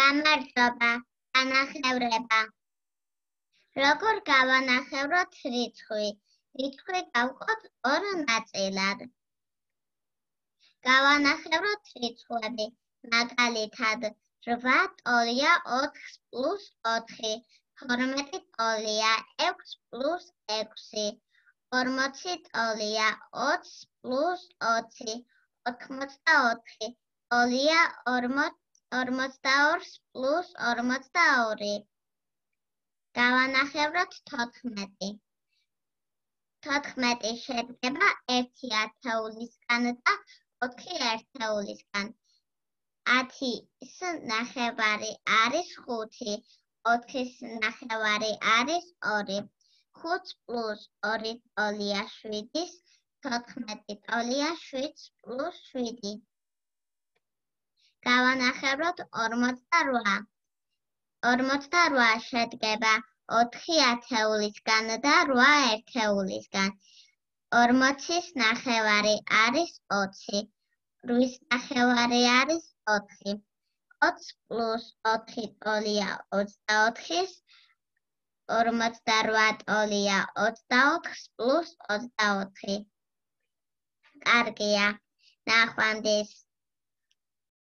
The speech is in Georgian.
გამარჯობა, განახევრება. როგორ გავანახევროთ რიცხვი? რიცხვი გავყოთ ორ ნაწილად. გავანახევროთ რიცხვები, მაგალითად 8 ტოლია 4 პლუს 4, 12 ტოლია 6 პლუს 6, 40 ტოლია 20 პლუს 20, 84 ტოლია 42 პლუს 42. გავანახევროთ 14. 14 შედგება 1 ათეულისგან და 4 ერთეულისგან. 10-ის ნახევარი არის 5, 4-ის ნახევარი არის 2, 5 პლუს 2 ტოლია 7, 14 ტოლია 7 პლუს 7. გავანახევროთ 48. 48 შედგება 4 ათეულისგან და 8 ერთეულისგან. 40-ის ნახევარი არის 20, 8-ის ნახევარი არის 4, 20 პლუს 4 ტოლია 24, 48 ტოლია 24 პლუს 24. კარგია, ნახვამდის.